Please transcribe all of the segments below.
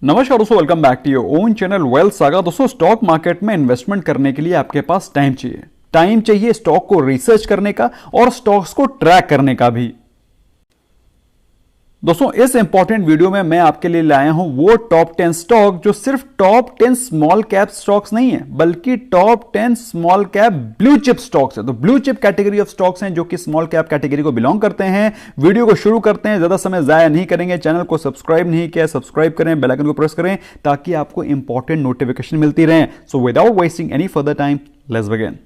नमस्कार दोस्तों, welcome back to your own channel wealth saga. दोस्तों, स्टॉक मार्केट में इन्वेस्टमेंट करने के लिए आपके पास टाइम चाहिए स्टॉक को रिसर्च करने का और स्टॉक्स को ट्रैक करने का भी। दोस्तों, इस इंपॉर्टेंट वीडियो में मैं आपके लिए लाया हूं वो टॉप 10 स्टॉक जो सिर्फ टॉप 10 स्मॉल कैप स्टॉक्स नहीं है, बल्कि top 10 small cap blue chip stocks है। तो blue chip category of stocks हैं जो कि स्मॉल कैप कैटेगरी को बिलोंग करते हैं। वीडियो को शुरू करते हैं, ज्यादा समय जाया नहीं करेंगे। चैनल को सब्सक्राइब नहीं किया, सब्सक्राइब करें, बेल आइकन को प्रेस करें ताकि आपको इंपॉर्टेंट नोटिफिकेशन मिलती रहे। So without wasting any further time, let's begin.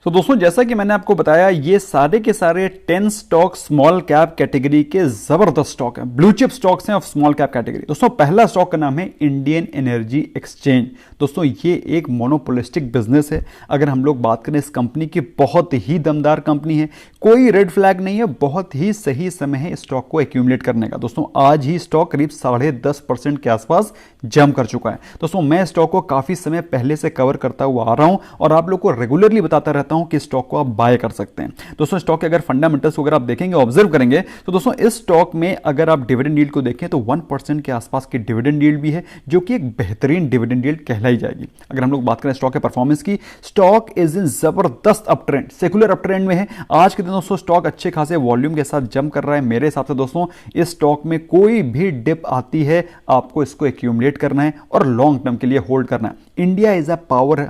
तो दोस्तों, जैसा कि मैंने आपको बताया, ये सारे के सारे 10 स्टॉक स्मॉल कैप कैटेगरी के जबरदस्त स्टॉक हैं, ब्लू चिप स्टॉक्स हैं ऑफ स्मॉल कैप कैटेगरी। दोस्तों, पहला स्टॉक का नाम है इंडियन एनर्जी एक्सचेंज। दोस्तों, ये एक मोनोपोलिस्टिक बिजनेस है। अगर हम लोग बात करें इस कंपनी की, बहुत ही दमदार कंपनी है, कोई रेड फ्लैग नहीं है, बहुत ही सही समय है स्टॉक को एक्यूमुलेट करने का। दोस्तों, आज ही स्टॉक करीब 10.5% के आसपास जंप कर चुका है। दोस्तों, मैं स्टॉक को काफी समय पहले से कवर करता हुआ आ रहा हूं और आप लोग को रेगुलरली बताता रहता हूं कि स्टॉक को आप बाय कर सकते हैं। दोस्तों, स्टॉक के अगर फंडामेंटल्स वगैरह आप देखेंगे, ऑब्जर्व करेंगे, तो दोस्तों इस स्टॉक में अगर आप डिविडेंड यील्ड को देखें तो 1% के आसपास की डिविडेंड यील्ड भी है, जो कि एक बेहतरीन डिविडेंड यील्ड कहलाई जाएगी। अगर हम लोग बात करें स्टॉक के परफॉर्मेंस की, स्टॉक इज इन जबरदस्त up trend, secular up trend में है। आज के दिन दोस्तों स्टॉक अच्छे खासे वॉल्यूम के साथ जंप कर रहा है। मेरे हिसाब से दोस्तों इस स्टॉक में कोई भी डिप आती है, आपको इसको एक्यूमुलेट करना है और लॉन्ग टर्म के लिए होल्ड करना है। India is a power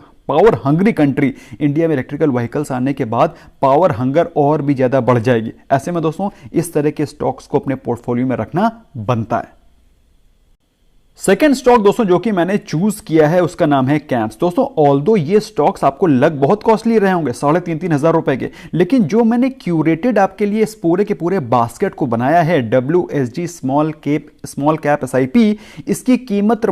hungry country. India में इलेक्ट्रिकल व्हीकल्स आने के बाद पावर हंगर और भी ज्यादा बढ़ जाएगी। ऐसे में दोस्तों इस तरह के स्टॉक्स को अपने पोर्टफोलियो में रखना बनता है। सेकेंड स्टॉक दोस्तों जो कि मैंने चूज किया है, उसका नाम है कैंप्स। दोस्तों, ऑल्दो ये स्टॉक्स आपको लग बहुत कॉस्टली रहे होंगे, 3,500 रुपए के, लेकिन जो मैंने क्यूरेटेड आपके लिए इस पूरे के पूरे बास्केट को बनाया है, WSG स्मॉल कैप SIP, इसकी कीमत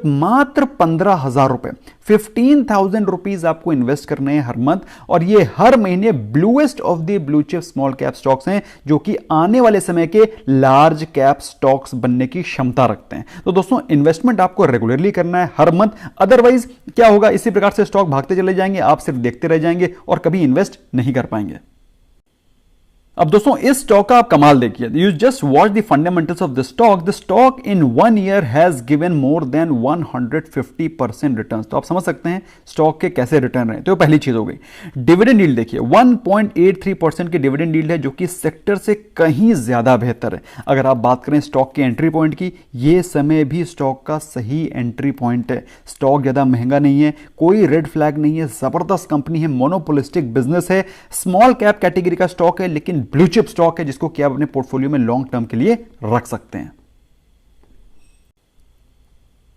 मात्र 15,000 रुपए, 15,000 रुपीज आपको इन्वेस्ट करने हैं हर मंथ। और ये हर महीने bluest of the blue chip small cap stocks हैं जो कि आने वाले समय के लार्ज कैप स्टॉक्स बनने की क्षमता रखते हैं। तो दोस्तों, इन्वेस्टमेंट आपको रेगुलरली करना है हर मंथ, अदरवाइज क्या होगा, इसी प्रकार से स्टॉक भागते चले जाएंगे, आप सिर्फ देखते रह जाएंगे और कभी इन्वेस्ट नहीं कर पाएंगे। अब दोस्तों इस स्टॉक का आप कमाल देखिए, you just watch the fundamentals of the stock. The stock in 1 year has given more than 150% return. तो आप समझ सकते हैं स्टॉक के कैसे रिटर्न रहे। तो पहली चीज हो गई। डिविडेंड यील्ड देखिए, 1.83% की डिविडेंड यील्ड है, जो कि सेक्टर से कहीं ज्यादा बेहतर है। अगर आप बात करें स्टॉक के एंट्री पॉइंट की, यह समय भी स्टॉक का सही एंट्री पॉइंट है। स्टॉक ज्यादा महंगा नहीं है, कोई रेड फ्लैग नहीं है, जबरदस्त कंपनी है, मोनोपोलिस्टिक बिजनेस है, स्मॉल कैप कैटेगरी का स्टॉक है, लेकिन ब्लू चिप स्टॉक है जिसको कि आप अपने पोर्टफोलियो में लॉन्ग टर्म के लिए रख सकते हैं।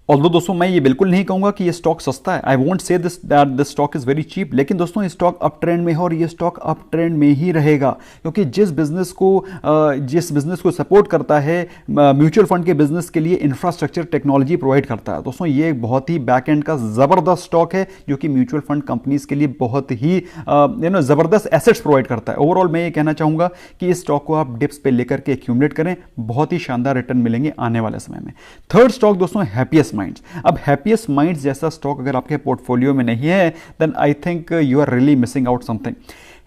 ऑल्दो दोस्तों मैं ये बिल्कुल नहीं कहूंगा कि ये स्टॉक सस्ता है, I won't say this that this stock is very cheap, लेकिन दोस्तों ये स्टॉक अप ट्रेंड में है और ये स्टॉक अप ट्रेंड में ही रहेगा, क्योंकि जिस बिजनेस को सपोर्ट करता है, म्यूचुअल फंड के बिजनेस के लिए इंफ्रास्ट्रक्चर टेक्नोलॉजी प्रोवाइड करता है। दोस्तों ये एक बहुत ही बैक एंड का जबरदस्त स्टॉक है जो कि म्यूचुअल फंड कंपनीज के लिए बहुत ही जबरदस्त एसेट्स प्रोवाइड करता है। ओवरऑल मैं ये कहना चाहूंगा कि इस स्टॉक को आप डिप्स पे लेकर के एक्यूमुलेट करें, बहुत ही शानदार रिटर्न मिलेंगे आने वाले समय में। थर्ड स्टॉक दोस्तों हैप्पीएस्ट माइंड्स। अब हैप्पीएस्ट माइंड्स जैसा स्टॉक अगर आपके पोर्टफोलियो में नहीं है, then I think you are really missing out something.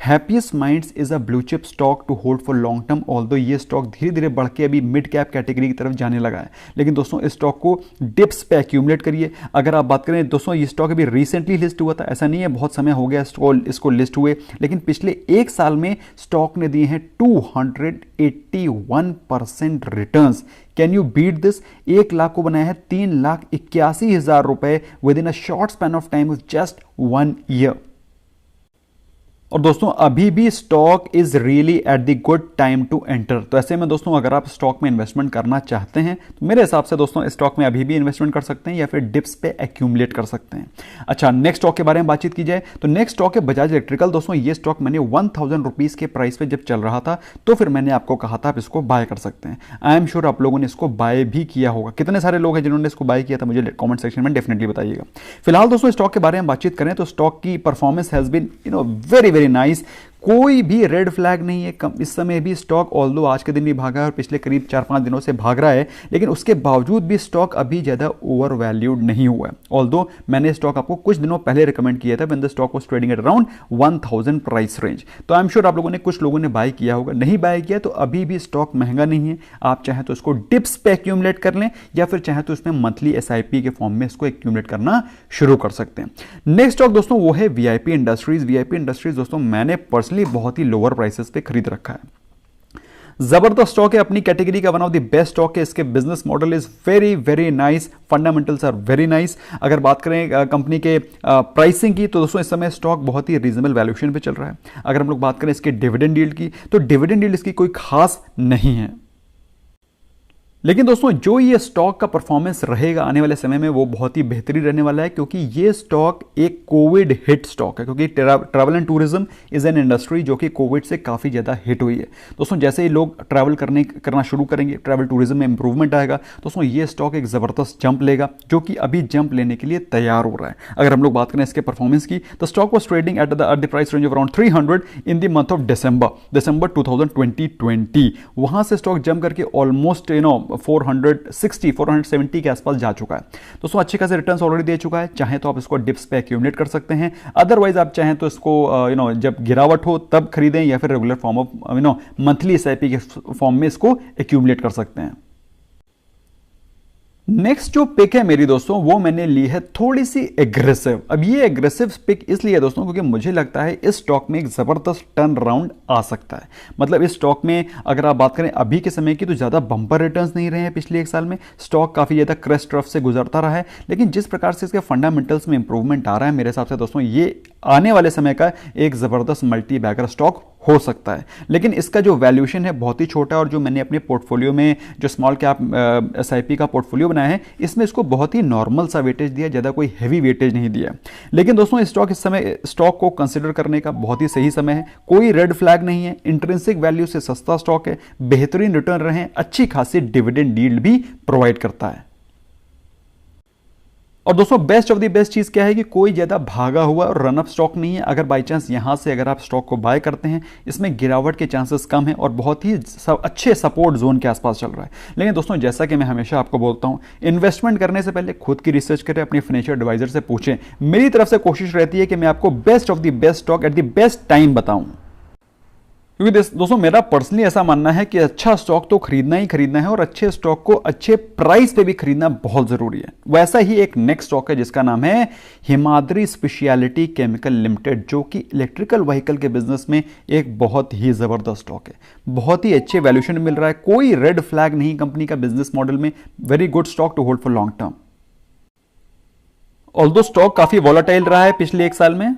Happiest minds is a blue chip stock to hold for long term. Although ये स्टॉक धीरे धीरे बढ़ के अभी मिड कैप कैटेगरी की तरफ जाने लगा है, लेकिन दोस्तों इस स्टॉक को डिप्स पे एक्यूमुलेट करिए। अगर आप बात करें दोस्तों, ये स्टॉक अभी रिसेंटली लिस्ट हुआ था, ऐसा नहीं है बहुत समय हो गया इसको लिस्ट हुए, लेकिन पिछले एक साल में स्टॉक ने दिए हैं 281% returns. Can you beat this? 1 lakh को बनाया है 3,81,000 रुपए with in a short span of time of just 1 year. और दोस्तों अभी भी stock is really at the good time to enter. तो ऐसे में दोस्तों अगर आप स्टॉक में इन्वेस्टमेंट करना चाहते हैं तो मेरे हिसाब से दोस्तों स्टॉक में अभी भी इन्वेस्टमेंट कर सकते हैं या फिर डिप्स पे एक्यूमुलेट कर सकते हैं। अच्छा, नेक्स्ट स्टॉक के बारे में बातचीत की जाए तो नेक्स्ट स्टॉक है बजाज इलेक्ट्रिकल। दोस्तों ये स्टॉक मैंने 1,000 रुपीज के प्राइस पे जब चल रहा था तो फिर मैंने आपको कहा था आप इसको बाय कर सकते हैं। आई एम श्योर आप लोगों ने इसको बाय भी किया होगा। कितने सारे लोग हैं जिन्होंने इसको बाय किया था, मुझे कॉमेंट सेक्शन में डेफिनेटली बताइएगा। फिलहाल दोस्तों स्टॉक के बारे में बातचीत करें तो स्टॉक की performance has been very very nice. कोई भी रेड फ्लैग नहीं है। इस समय भी स्टॉक ऑल्दो आज के दिन भी भागा है और पिछले करीब 4-5 दिनों से भाग रहा है, लेकिन उसके बावजूद भी स्टॉक अभी ज़्यादा ओवर वैल्यूड नहीं हुआ है। ऑल्दो मैंने स्टॉक आपको कुछ दिनों पहले रिकमेंड किया था when the stock was trading at around 1000 price range. तो आई एम श्योर आप लोगों ने, कुछ लोगों ने बाय किया होगा। नहीं बाय किया तो अभी भी स्टॉक महंगा नहीं है। आप चाहें तो इसको डिप्स पे एक्यूमुलेट कर लें या फिर चाहें तो इसमें मंथली एसआईपी के फॉर्म में इसको एक्यूमुलेट करना शुरू कर सकते हैं। नेक्स्ट स्टॉक दोस्तों वो है वीआईपी इंडस्ट्रीज। वीआईपी इंडस्ट्रीज दोस्तों मैंने पर्सनली बहुत ही लोअर प्राइसेस पे खरीद रखा है। जबरदस्त स्टॉक है, अपनी कैटेगरी का one of the best stock है। इसके business model is very very nice, fundamentals are very nice. अगर बात करें कंपनी के प्राइसिंग की तो दोस्तों इस समय स्टॉक बहुत ही रीजनेबल वैल्यूएशन पे चल रहा है। अगर हम लोग बात करें इसके डिविडेंड यील्ड की तो डिविडेंड यील्ड इसकी कोई खास नहीं है, लेकिन दोस्तों जो ये स्टॉक का परफॉर्मेंस रहेगा आने वाले समय में वो बहुत ही बेहतरीन रहने वाला है, क्योंकि ये स्टॉक एक कोविड हिट स्टॉक है। क्योंकि travel and tourism is an industry जो कि कोविड से काफ़ी ज़्यादा हिट हुई है। दोस्तों जैसे ही लोग ट्रैवल करना शुरू करेंगे, ट्रैवल टूरिज्म में इंप्रूवमेंट आएगा, दोस्तों ये स्टॉक एक ज़बरदस्त जंप लेगा, जो कि अभी जंप लेने के लिए तैयार हो रहा है। अगर हम लोग बात करें इसके परफॉर्मेंस की तो stock was trading at the price range of around 300 in the month of December 2020। वहां से स्टॉक जंप करके ऑलमोस्ट 470 के आसपास जा चुका है। दोस्तों अच्छे खासे रिटर्न्स ऑलरेडी दे चुका है। चाहे तो आप इसको डिप्स पे एक्यूमुलेट कर सकते हैं, अदरवाइज आप चाहें तो इसको जब गिरावट हो तब खरीदें या फिर regular form of monthly SIP के फॉर्म में इसको एक्यूमुलेट कर सकते हैं। नेक्स्ट जो पिक है मेरी दोस्तों वो मैंने ली है थोड़ी सी एग्रेसिव। अब ये एग्रेसिव पिक इसलिए है दोस्तों क्योंकि मुझे लगता है इस स्टॉक में एक जबरदस्त टर्न राउंड आ सकता है। मतलब इस स्टॉक में अगर आप बात करें अभी के समय की तो ज्यादा बम्पर रिटर्न्स नहीं रहे हैं पिछले एक साल में। स्टॉक काफी ज्यादा क्रेस्ट ट्रफ से गुजरता रहा है, लेकिन जिस प्रकार से इसके फंडामेंटल्स में इंप्रूवमेंट आ रहा है मेरे हिसाब से दोस्तों ये आने वाले समय का एक जबरदस्त मल्टी बैगर स्टॉक हो सकता है। लेकिन इसका जो वैल्यूएशन है बहुत ही छोटा, और जो मैंने अपने पोर्टफोलियो में जो स्मॉल कैप एसआईपी का पोर्टफोलियो बनाया है इसमें इसको बहुत ही नॉर्मल सा वेटेज दिया, ज़्यादा कोई हैवी वेटेज नहीं दिया। लेकिन दोस्तों इस समय स्टॉक को कंसिडर करने का बहुत ही सही समय है। कोई रेड फ्लैग नहीं है, इंट्रिंसिक वैल्यू से सस्ता स्टॉक है, बेहतरीन रिटर्न रहे, अच्छी खासी डिविडेंड यील्ड भी प्रोवाइड करता है। और दोस्तों बेस्ट ऑफ द बेस्ट चीज क्या है कि कोई ज्यादा भागा हुआ और रनअप स्टॉक नहीं है। अगर बाई चांस यहां से अगर आप स्टॉक को बाय करते हैं इसमें गिरावट के चांसेस कम है और बहुत ही अच्छे सपोर्ट जोन के आसपास चल रहा है। लेकिन दोस्तों जैसा कि मैं हमेशा आपको बोलता हूं, इन्वेस्टमेंट करने से पहले खुद की रिसर्च करें, अपने फाइनेंशियल एडवाइजर से पूछें। मेरी तरफ से कोशिश रहती है कि मैं आपको best of the best stock at the best time बताऊं, क्योंकि दोस्तों मेरा पर्सनली ऐसा मानना है कि अच्छा स्टॉक तो खरीदना ही खरीदना है और अच्छे स्टॉक को अच्छे प्राइस पे भी खरीदना बहुत जरूरी है। वैसा ही एक नेक्स्ट स्टॉक है जिसका नाम है हिमाद्री स्पेशलिटी केमिकल लिमिटेड, जो कि इलेक्ट्रिकल व्हीकल के बिजनेस में एक बहुत ही जबरदस्त स्टॉक है। बहुत ही अच्छे वैल्यूएशन मिल रहा है, कोई रेड फ्लैग नहीं कंपनी का बिजनेस मॉडल में। Very good stock to hold for long term. Although stock काफी वॉलेटाइल रहा है पिछले एक साल में,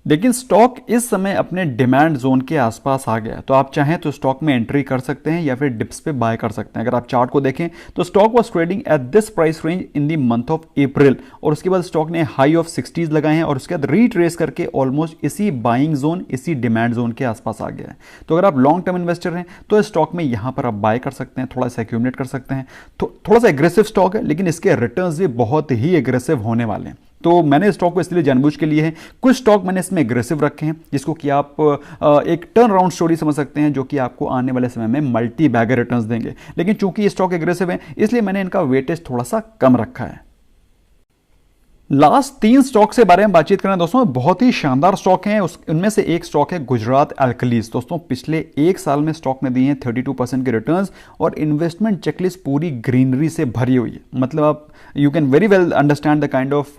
लेकिन स्टॉक इस समय अपने डिमांड जोन के आसपास आ गया। तो आप चाहें तो स्टॉक में एंट्री कर सकते हैं या फिर डिप्स पे बाय कर सकते हैं। अगर आप चार्ट को देखें तो stock was trading at this price range in the month of April, और उसके बाद स्टॉक ने हाई ऑफ 60s लगाए हैं और उसके बाद रीट्रेस करके ऑलमोस्ट इसी बाइंग जोन, इसी डिमांड जोन के आसपास आ गया है। तो अगर आप लॉन्ग टर्म इन्वेस्टर हैं तो इस स्टॉक में यहां पर आप बाय कर सकते हैं, थोड़ा सा एक्यूमुलेट कर सकते हैं। थोड़ा सा एग्रेसिव स्टॉक है लेकिन इसके रिटर्न्स भी बहुत ही एग्रेसिव होने वाले हैं। तो मैंने स्टॉक को इसलिए जानबूझ के लिए है। कुछ स्टॉक मैंने इसमें एग्रेसिव रखे हैं जिसको कि आप एक टर्न अराउंड स्टोरी समझ सकते हैं, जो कि आपको आने वाले समय में मल्टी बैगर रिटर्न्स देंगे। लेकिन चूंकि ये स्टॉक एग्रेसिव है इसलिए मैंने इनका वेटेज थोड़ा सा कम रखा है। लास्ट 3 स्टॉक से बारे में बातचीत करें दोस्तों, बहुत ही शानदार स्टॉक हैं। उनमें से एक स्टॉक है गुजरात एल्कलीज। दोस्तों पिछले एक साल में स्टॉक ने दिए हैं 32% के रिटर्न्स और इन्वेस्टमेंट चेकलिस्ट पूरी ग्रीनरी से भरी हुई है। मतलब आप you can very well understand the kind of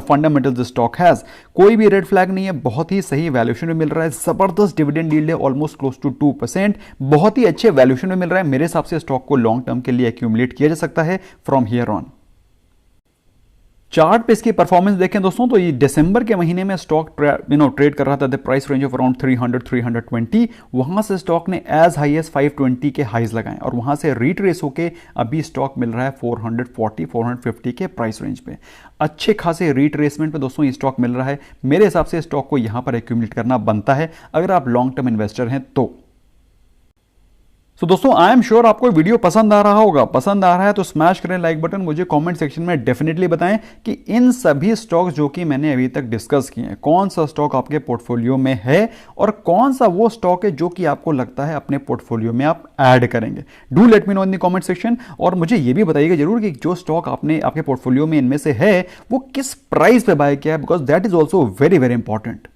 fundamentals the stock has. कोई भी रेड फ्लैग नहीं है, बहुत ही सही वैल्यूएशन में मिल रहा है, जबरदस्त डिविडेंड यील्ड है ऑलमोस्ट क्लोज टू 2%, बहुत ही अच्छे वैल्यूएशन में मिल रहा है। मेरे हिसाब से स्टॉक को लॉन्ग टर्म के लिए एक्यूमुलेट किया जा सकता है फ्रॉम हियर ऑन। चार्ट पे इसकी परफॉर्मेंस देखें दोस्तों तो ये दिसंबर के महीने में स्टॉक ट्रेड कर रहा था the price range of around 300-320। वहां से स्टॉक ने एज हाई एज 520 के हाइज लगाए और वहां से रीट्रेस होके अभी स्टॉक मिल रहा है 440-450 के प्राइस रेंज पे। अच्छे खासे रीट्रेसमेंट पे दोस्तों ये स्टॉक मिल रहा है। मेरे हिसाब से स्टॉक को यहां पर एक्यूमुलेट करना बनता है अगर आप लॉन्ग टर्म इन्वेस्टर हैं तो। सो दोस्तों आई एम श्योर आपको वीडियो पसंद आ रहा होगा। पसंद आ रहा है तो स्मैश करें लाइक बटन, मुझे कमेंट सेक्शन में डेफिनेटली बताएं कि इन सभी स्टॉक्स जो कि मैंने अभी तक डिस्कस किए हैं, कौन सा स्टॉक आपके पोर्टफोलियो में है और कौन सा वो स्टॉक है जो कि आपको लगता है अपने पोर्टफोलियो में आप ऐड करेंगे। Do let me know in the comment section. और मुझे ये भी बताइएगा जरूर कि जो स्टॉक आपने आपके पोर्टफोलियो में इनमें से है वो किस प्राइस पे बाय किया है, because that is also very very important.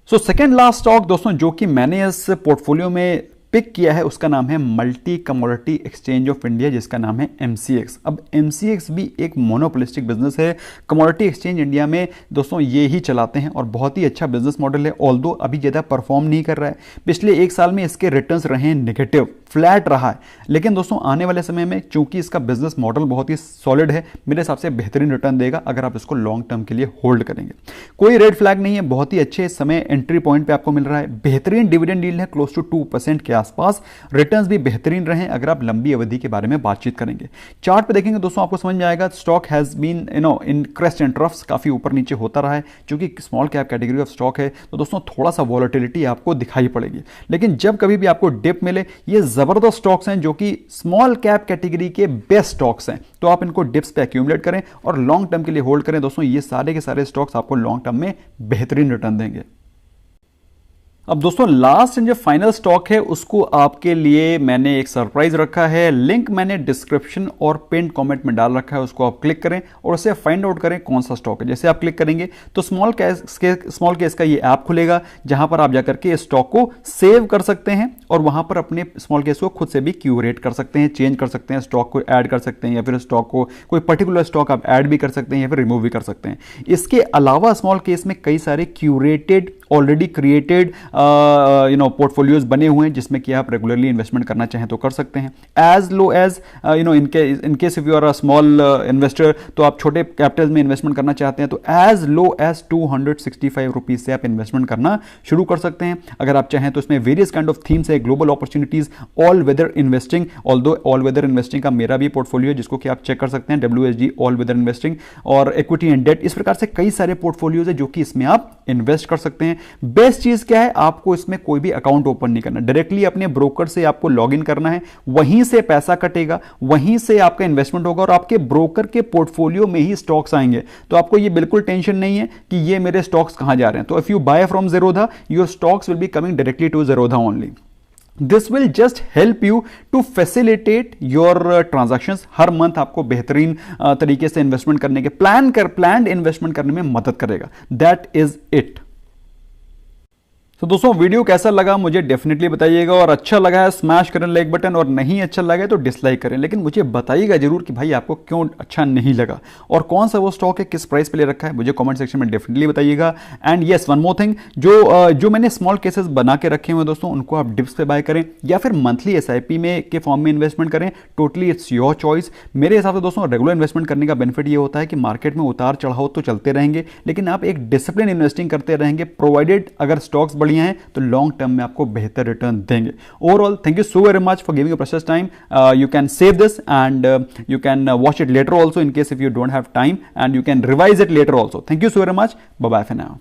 So second last stock दोस्तों जो कि मैंने इस पोर्टफोलियो में पिक किया है उसका नाम है multi commodity exchange of India, जिसका नाम है MCX। अब MCX भी एक मोनोपोलिस्टिक बिजनेस है। कमोडिटी एक्सचेंज इंडिया में दोस्तों ये ही चलाते हैं और बहुत ही अच्छा बिजनेस मॉडल है। ऑल्दो अभी ज़्यादा परफॉर्म नहीं कर रहा है, पिछले एक साल में इसके रिटर्न्स रहे नेगेटिव, फ्लैट रहा है, लेकिन दोस्तों आने वाले समय में चूंकि इसका बिजनेस मॉडल बहुत ही सॉलिड है, मेरे हिसाब से बेहतरीन रिटर्न देगा अगर आप इसको लॉन्ग टर्म के लिए होल्ड करेंगे। कोई रेड फ्लैग नहीं है, बहुत ही अच्छे समय एंट्री पॉइंट पे आपको मिल रहा है। बेहतरीन डिविडेंड यील्ड है, क्लोज टू 2% के आसपास। रिटर्न्स भी बेहतरीन रहे अगर आप लंबी अवधि के बारे में बातचीत करेंगे। चार्ट पे देखेंगे दोस्तों आपको समझ में आएगा, stock has been in crest and troughs, काफी ऊपर नीचे होता रहा है। क्योंकि small cap category of stock है तो दोस्तों थोड़ा सा वॉलेटिलिटी आपको दिखाई पड़ेगी, लेकिन जब कभी भी आपको डिप मिले, ये जबरदस्त स्टॉक्स हैं जो कि स्मॉल कैप कैटेगरी के बेस्ट स्टॉक्स हैं, तो आप इनको डिप्स पे एक्यूमुलेट करें और लॉन्ग टर्म के लिए होल्ड करें। दोस्तों ये सारे के सारे स्टॉक्स आपको लॉन्ग टर्म में बेहतरीन रिटर्न देंगे। अब दोस्तों लास्ट एंड जो फाइनल स्टॉक है उसको आपके लिए मैंने एक सरप्राइज रखा है। लिंक मैंने डिस्क्रिप्शन और पिन कमेंट में डाल रखा है, उसको आप क्लिक करें और उसे फाइंड आउट करें कौन सा स्टॉक है। जैसे आप क्लिक करेंगे तो स्मॉल केस का ये ऐप खुलेगा जहां पर आप जाकर के स्टॉक को सेव कर सकते हैं और वहां पर अपने स्मॉल केस को खुद से भी क्यूरेट कर सकते हैं, चेंज कर सकते हैं, स्टॉक को ऐड कर सकते हैं या फिर स्टॉक को कोई पर्टिकुलर स्टॉक आप ऐड भी कर सकते हैं या फिर रिमूव भी कर सकते हैं। इसके अलावा स्मॉल केस में कई सारे क्यूरेटेड ऑलरेडी क्रिएटेड पोर्टफोलियोज बने हुए हैं जिसमें कि आप रेगुलरली इन्वेस्टमेंट करना चाहें तो कर सकते हैं। As low as in case if you are a small investor, तो आप छोटे कैपिटल में इन्वेस्टमेंट करना चाहते हैं तो एज लो एज 265 रुपीज से आप इन्वेस्टमेंट करना शुरू कर सकते हैं। अगर आप चाहें तो इसमें वेरियस काइंड ऑफ थीम्स है, global opportunities, all weather investing, although all weather investing का मेरा भी पोर्टफोलियो है जिसको कि आप चेक कर सकते हैं, WSG ऑल वेदर इन्वेस्टिंग, और इक्विटी एंड डेट। इस प्रकार से कई सारे पोर्टफोलियोज है जो कि इसमें आप इन्वेस्ट कर सकते हैं। बेस्ट चीज क्या है, आपको इसमें कोई भी अकाउंट ओपन नहीं करना, डायरेक्टली अपने ब्रोकर से आपको लॉगिन करना है, वहीं से पैसा कटेगा, वहीं से आपका इन्वेस्टमेंट होगा और आपके ब्रोकर के पोर्टफोलियो में ही स्टॉक्स आएंगे। तो आपको ये बिल्कुल टेंशन नहीं है कि ये मेरे स्टॉक्स कहां जा रहे हैं। तो if you buy from Zerodha, your stocks will be coming directly to Zerodha only. This will just help you to facilitate your transactions। Her month आपको बेहतरीन तरीके से इन्वेस्टमेंट करने के प्लान्ड इन्वेस्टमेंट करने में मदद करेगा। That is it. तो दोस्तों वीडियो कैसा लगा मुझे डेफिनेटली बताइएगा, और अच्छा लगा है स्मैश करें लाइक बटन, और नहीं अच्छा लगा तो डिसलाइक करें, लेकिन मुझे बताइएगा जरूर कि भाई आपको क्यों अच्छा नहीं लगा और कौन सा वो स्टॉक है, किस प्राइस पे ले रखा है, मुझे कमेंट सेक्शन में डेफिनेटली बताइएगा। And yes, one more thing, जो मैंने स्मॉल केसेस बना के रखे हुए हैं दोस्तों, उनको आप डिप्स पे बाय करें या फिर मंथली SIP में के फॉर्म में इन्वेस्टमेंट करें, टोटली इट्स योर चॉइस। मेरे हिसाब से दोस्तों रेगुलर इन्वेस्टमेंट करने का बेनिफिट ये होता है कि मार्केट में उतार चढ़ाव तो चलते रहेंगे, लेकिन आप एक डिसिप्लिन इन्वेस्टिंग करते रहेंगे, प्रोवाइडेड अगर स्टॉक्स बढ़िया हैं तो लॉन्ग टर्म में आपको बेहतर रिटर्न देंगे। Overall thank you so very much for giving a precious time. You can save this and you can watch it later also in case if you don't have time, and you can revise it later also. Thank you so very much. Bye bye for now.